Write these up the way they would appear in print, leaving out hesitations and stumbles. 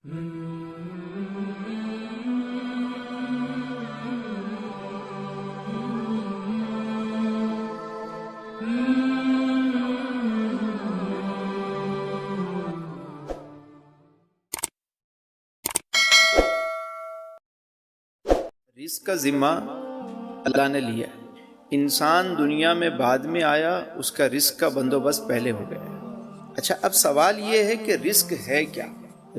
رزق کا ذمہ اللہ نے لیا ہے۔ انسان دنیا میں بعد میں آیا، اس کا رزق کا بندوبست پہلے ہو گیا ہے۔ اچھا، اب سوال یہ ہے کہ رزق ہے کیا؟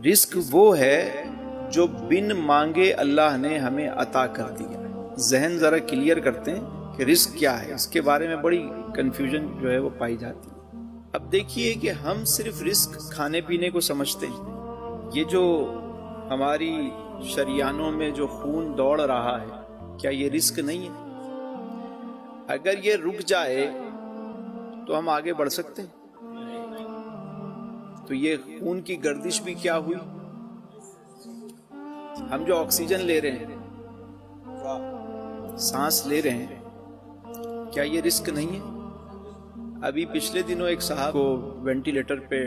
رزق وہ ہے جو بن مانگے اللہ نے ہمیں عطا کر دیا۔ ذہن ذرا کلیئر کرتے ہیں کہ رزق کیا ہے، اس کے بارے میں بڑی کنفیوژن جو ہے وہ پائی جاتی ہے۔ اب دیکھیے کہ ہم صرف رزق کھانے پینے کو سمجھتے ہیں۔ یہ جو ہماری شریانوں میں جو خون دوڑ رہا ہے، کیا یہ رزق نہیں ہے؟ اگر یہ رک جائے تو ہم آگے بڑھ سکتے ہیں۔ تو یہ خون کی گردش بھی کیا ہوئی؟ ہم جو آکسیجن لے رہے ہیں، سانس لے رہے ہیں، کیا یہ رزق نہیں ہے؟ ابھی پچھلے دنوں ایک صاحب کو وینٹیلیٹر پہ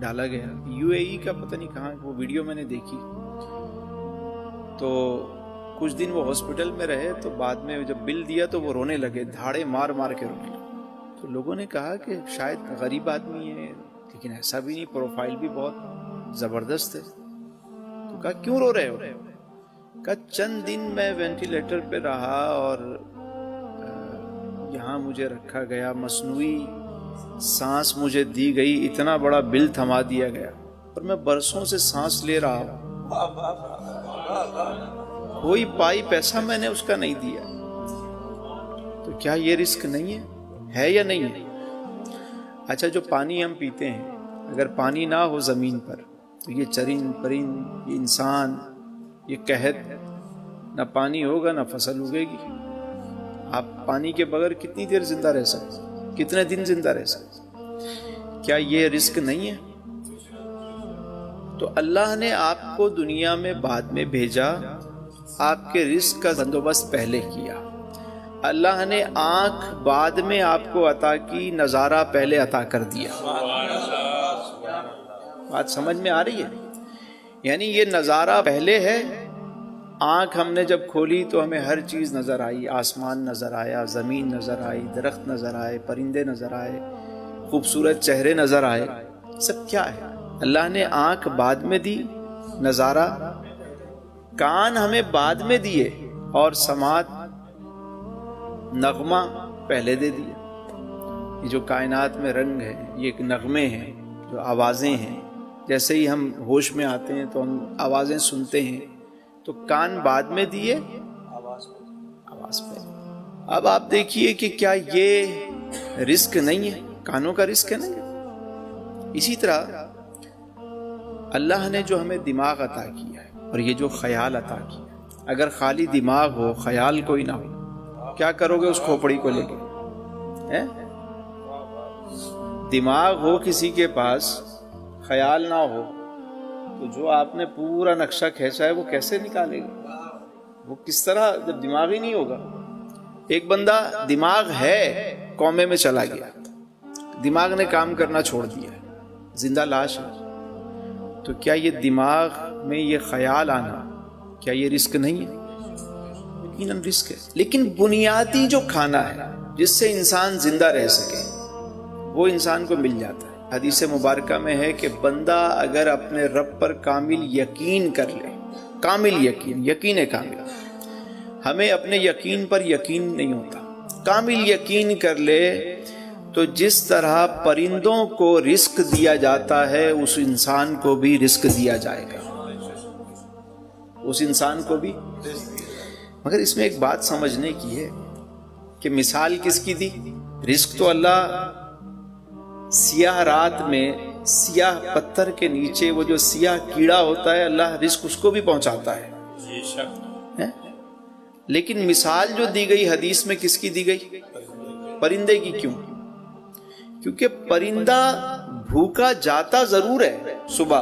ڈالا گیا، UAE کا پتہ نہیں کہاں، وہ ویڈیو میں نے دیکھی۔ تو کچھ دن وہ ہاسپٹل میں رہے، تو بعد میں جب بل دیا تو وہ رونے لگے، دھاڑے مار مار کے رونے لگے۔ تو لوگوں نے کہا کہ شاید غریب آدمی ہے، لیکن ایسا بھی نہیں، پروفائل بھی بہت زبردست ہے۔ تو کہا کیوں رو رہے ہو؟ کہا چند دن میں وینٹیلیٹر پہ رہا اور یہاں مجھے رکھا گیا، مصنوعی سانس مجھے دی گئی، اتنا بڑا بل تھما دیا گیا اور میں برسوں سے سانس لے رہا ہوں، کوئی پائی پیسہ میں نے اس کا نہیں دیا۔ تو کیا یہ رزق نہیں ہے یا نہیں ہے؟ اچھا، جو پانی ہم پیتے ہیں، اگر پانی نہ ہو زمین پر تو یہ چرند پرند، یہ انسان، یہ قحط، نہ پانی ہوگا نہ فصل اگے گی۔ آپ پانی کے بغیر کتنی دیر زندہ رہ سکتے، کتنے دن زندہ رہ سکتے؟ کیا یہ رزق نہیں ہے؟ تو اللہ نے آپ کو دنیا میں بعد میں بھیجا، آپ کے رزق کا بندوبست پہلے کیا۔ اللہ نے آنکھ بعد میں آپ کو عطا کی، نظارہ پہلے عطا کر دیا۔ بات سمجھ میں آ رہی ہے؟ یعنی یہ نظارہ پہلے ہے۔ آنکھ ہم نے جب کھولی تو ہمیں ہر چیز نظر آئی، آسمان نظر آیا، زمین نظر آئی، درخت نظر آئے، پرندے نظر آئے، خوبصورت چہرے نظر آئے۔ سب کیا ہے؟ اللہ نے آنکھ بعد میں دی، نظارہ، کان ہمیں بعد میں دیے، اور سماعت، نغمہ پہلے دے دیا۔ یہ جو کائنات میں رنگ ہے، یہ ایک نغمے ہیں، جو آوازیں ہیں۔ جیسے ہی ہم ہوش میں آتے ہیں تو ہم آوازیں سنتے ہیں، تو کان بعد میں دیے، آواز پہ۔ اب آپ دیکھیے کہ کیا یہ رزق نہیں ہے؟ کانوں کا رزق ہے نہیں؟ اسی طرح اللہ نے جو ہمیں دماغ عطا کیا ہے، اور یہ جو خیال عطا کیا ہے، اگر خالی دماغ ہو، خیال کوئی نہ ہو، کیا کرو گے اس کھوپڑی کو لے کے؟ دماغ ہو کسی کے پاس، خیال نہ ہو، تو جو آپ نے پورا نقشہ کھینچا ہے وہ کیسے نکالے گا؟ وہ کس طرح، جب دماغ ہی نہیں ہوگا؟ ایک بندہ دماغ ہے، کومے میں چلا گیا، دماغ نے کام کرنا چھوڑ دیا، زندہ لاش ہے۔ تو کیا یہ دماغ میں یہ خیال آنا، کیا یہ رزق نہیں ہے؟ یقیناً رزق ہے، لیکن بنیادی جو کھانا ہے جس سے انسان زندہ رہ سکے، وہ انسان کو مل جاتا ہے۔ حدیث مبارکہ میں ہے کہ بندہ اگر اپنے رب پر کامل یقین کر لے، کامل یقین، یقین کامل، ہمیں اپنے یقین پر یقین نہیں ہوتا، کامل یقین کر لے تو جس طرح پرندوں کو رزق دیا جاتا ہے، اس انسان کو بھی رزق دیا جائے گا، اس انسان کو بھی۔ مگر اس میں ایک بات سمجھنے کی ہے کہ مثال کس کی دی؟ رزق تو اللہ سیاہ رات میں، سیاہ پتھر کے نیچے وہ جو سیاہ کیڑا ہوتا ہے، اللہ رزق اس کو بھی پہنچاتا ہے۔ لیکن مثال جو دی گئی حدیث میں کس کی دی گئی؟ پرندے کی۔ کیوں؟ کیونکہ پرندہ بھوکا جاتا ضرور ہے صبح،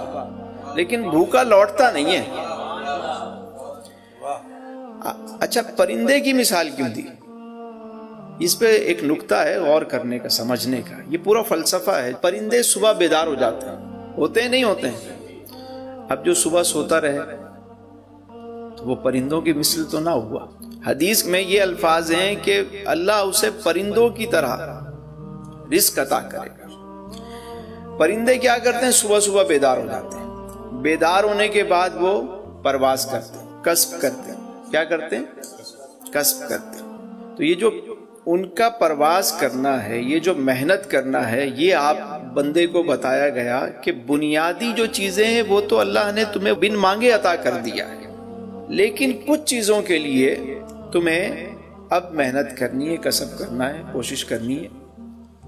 لیکن بھوکا لوٹتا نہیں ہے۔ اچھا، پرندے کی مثال کیوں دی؟ اس پہ ایک نکتہ ہے غور کرنے کا، سمجھنے کا۔ یہ پورا فلسفہ ہے۔ پرندے صبح بیدار ہو جاتے ہیں، ہوتے ہیں نہیں ہوتے ہیں؟ اب جو صبح سوتا رہے تو وہ پرندوں کی مثل تو نہ ہوا. حدیث میں یہ الفاظ ہیں کہ اللہ اسے پرندوں کی طرح رزق عطا کرے گا. پرندے کیا کرتے ہیں؟ صبح صبح بیدار ہو جاتے ہیں. بیدار ہونے کے بعد وہ پرواز کرتے ہیں، کسب کرتے ہیں. کیا کرتے ہیں؟ کسب کرتے ہیں. تو یہ جو ان کا پرواز کرنا ہے، یہ جو محنت کرنا ہے، یہ آپ بندے کو بتایا گیا کہ بنیادی جو چیزیں ہیں وہ تو اللہ نے تمہیں بن مانگے عطا کر دیا ہے، لیکن کچھ چیزوں کے لیے تمہیں اب محنت کرنی ہے، کسب کرنا ہے، کوشش کرنی ہے.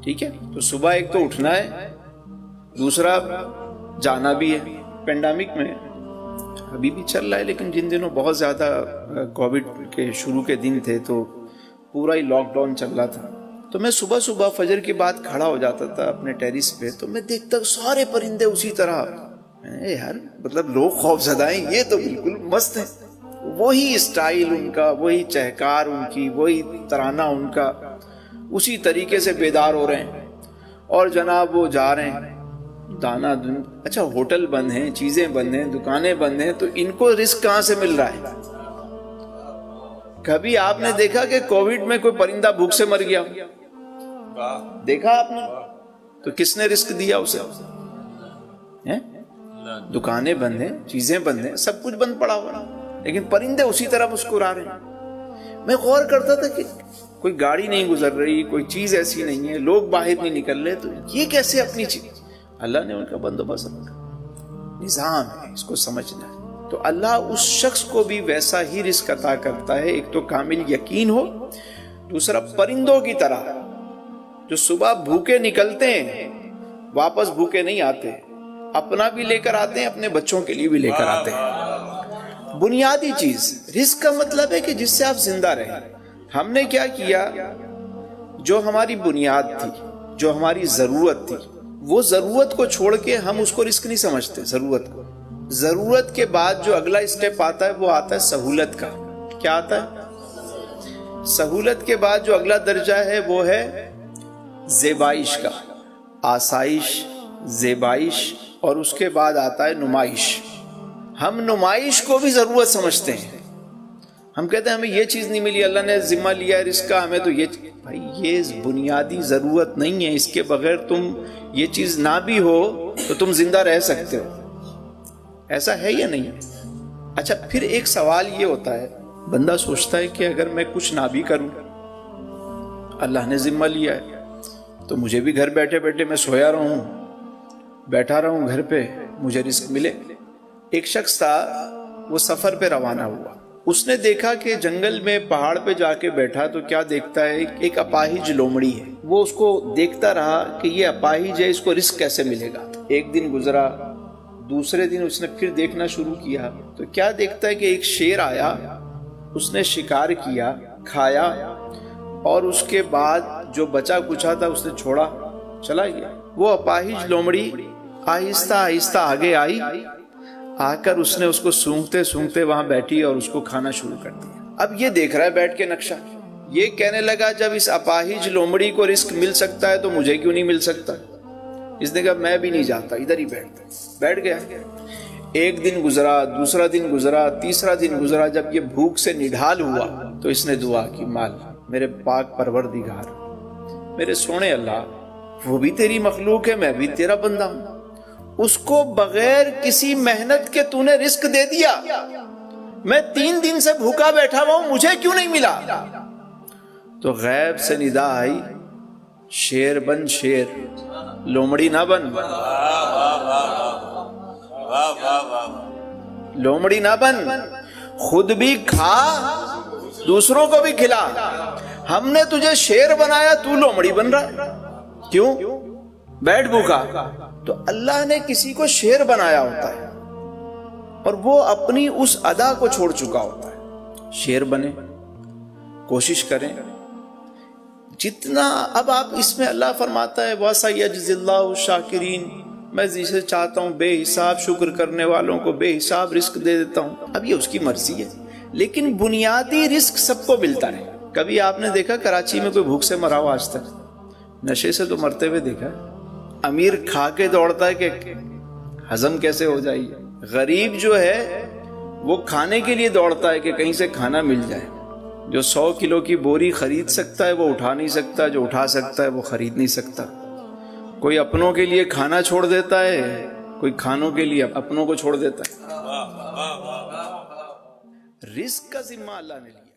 ٹھیک ہے؟ تو صبح ایک تو اٹھنا ہے، دوسرا جانا بھی ہے. پینڈیمک میں ابھی بھی چل رہا ہے، لیکن جن دنوں بہت زیادہ کووڈ کے شروع کے دن تھے تو پورا ہی لاک ڈاؤن چل رہا تھا. تو میں صبح صبح فجر کے بعد کھڑا ہو جاتا تھا اپنے ٹیرس پہ، تو میں دیکھتا سارے پرندے اسی طرح. یار مطلب لوگ خوف زدہ ہیں، یہ تو بالکل مست ہیں. وہی اسٹائل ان کا، وہی چہکار ان کی، وہی ترانہ ان کا، اسی طریقے سے بیدار ہو رہے ہیں. اور جناب وہ جا رہے ہیں دانا دن. اچھا ہوٹل بند ہیں، چیزیں بند ہیں، دکانیں بند ہیں، تو ان کو رزق کہاں سے مل رہا ہے؟ کبھی آپ نے دیکھا کہ کووڈ میں کوئی پرندہ بھوک سے مر گیا؟ دیکھا آپ نے؟ تو کس نے رزق دیا اسے؟ دکانیں بند ہیں، چیزیں بند ہیں، سب کچھ بند پڑا ہوا، لیکن پرندے اسی طرح مسکرا رہے ہیں. میں غور کرتا تھا کہ کوئی گاڑی نہیں گزر رہی، کوئی چیز ایسی نہیں ہے، لوگ باہر نہیں نکل رہے، تو یہ کیسے اپنی چیز؟ اللہ نے ان کا بندوبست رکھا، نظام ہے، اس کو سمجھنا ہے. تو اللہ اس شخص کو بھی ویسا ہی رزق عطا کرتا ہے. ایک تو کامل یقین ہو، دوسرا پرندوں کی طرح جو صبح بھوکے نکلتے ہیں واپس بھوکے نہیں آتے، اپنا بھی لے کر آتے ہیں، اپنے بچوں کے لیے بھی لے کر آتے ہیں. بنیادی چیز رزق کا مطلب ہے کہ جس سے آپ زندہ رہیں. ہم نے کیا کیا؟ جو ہماری بنیاد تھی، جو ہماری ضرورت تھی، وہ ضرورت کو چھوڑ کے ہم اس کو رزق نہیں سمجھتے. ضرورت کے بعد جو اگلا اسٹیپ آتا ہے وہ آتا ہے سہولت کا. کیا آتا ہے؟ سہولت کے بعد جو اگلا درجہ ہے وہ ہے زیبائش کا. آسائش، زیبائش، اور اس کے بعد آتا ہے نمائش. ہم نمائش کو بھی ضرورت سمجھتے ہیں. ہم کہتے ہیں ہمیں یہ چیز نہیں ملی، اللہ نے ذمہ لیا ہے رزق کا، ہمیں تو یہ بھائی یہ بنیادی ضرورت نہیں ہے. اس کے بغیر تم یہ چیز نہ بھی ہو تو تم زندہ رہ سکتے ہو. ایسا ہے یا نہیں؟ اچھا پھر ایک سوال یہ ہوتا ہے، بندہ سوچتا ہے کہ اگر میں کچھ نہ بھی کروں، اللہ نے ذمہ لیا ہے تو مجھے بھی گھر بیٹھے بیٹھے میں سویا رہوں، بیٹھا رہوں گھر پہ، مجھے رزق ملے. ایک شخص تھا، وہ سفر پہ روانہ ہوا. اس نے دیکھا کہ جنگل میں پہاڑ پہ جا کے بیٹھا تو کیا دیکھتا ہے؟ ایک اپاہج لومڑی ہے. وہ اس کو دیکھتا رہا کہ یہ اپاہج ہے، اس کو رزق کیسے ملے گا. ایک دن گزرا، دوسرے دن اس نے پھر دیکھنا شروع کیا تو کیا دیکھتا ہے کہ ایک شیر آیا، اس نے شکار کیا، کھایا، اور اس کے بعد جو بچا کچھا تھا اس نے چھوڑا، چلا گیا. وہ اپاہج لومڑی آہستہ آہستہ آگے آئی، آ کر اس نے اس کو سونگتے سونگتے وہاں بیٹھی اور اس کو کھانا شروع کر دیا. اب یہ دیکھ رہا ہے بیٹھ کے نقشہ. یہ کہنے لگا جب اس اپاہج لومڑی کو رزق مل سکتا ہے تو مجھے کیوں نہیں مل سکتا؟ اس نے کہا میں بھی نہیں جاتا، ادھر ہی بیٹھ گیا. ایک دن گزرا، دوسرا دن گزرا، تیسرا دن گزرا. جب یہ بھوک سے نڈھال ہوا تو اس نے دعا کی، مال میرے پاک پروردگار، میرے سونے اللہ، وہ بھی تیری مخلوق ہے، میں بھی تیرا بندہ ہوں، اس کو بغیر کسی محنت کے تو نے رزق دے دیا، میں 3 دن سے بھوکا بیٹھا ہوا ہوں، مجھے کیوں نہیں ملا؟ تو غیب سے ندا آئی، شیر بن شیر، لومڑی نہ بن. لومڑی نہ بن، خود بھی کھا، دوسروں کو بھی کھلا. ہم نے تجھے شیر بنایا، تو لومڑی بن رہا ہے، کیوں؟ بیٹھ بھوکا. تو اللہ نے کسی کو شیر بنایا ہوتا ہے اور وہ اپنی اس ادا کو چھوڑ چکا ہوتا ہے. شیر بنے، کوشش کریں جتنا. اب آپ اس میں اللہ فرماتا ہے وَسَيَجْزِي اللَّهُ الشَّاكِرِينَ، میں جسے چاہتا ہوں بے حساب شکر کرنے والوں کو بے حساب رزق دے دیتا ہوں. اب یہ اس کی مرضی ہے، لیکن بنیادی رزق سب کو ملتا ہے. کبھی آپ نے دیکھا کراچی میں کوئی بھوک سے مرا ہو آج تک؟ نشے سے تو مرتے ہوئے دیکھا ہے. امیر کھا کے دوڑتا ہے کہ ہضم کیسے ہو جائے. غریب جو ہے وہ کھانے کے لیے دوڑتا ہے کہ کہیں سے کھانا مل جائے. جو 100 کلو کی بوری خرید سکتا ہے وہ اٹھا نہیں سکتا, جو اٹھا سکتا ہے وہ خرید نہیں سکتا. کوئی اپنوں کے لیے کھانا چھوڑ دیتا ہے, کوئی کھانوں کے لیے اپنوں کو چھوڑ دیتا ہے. رزق کا ذمہ اللہ نے لیا.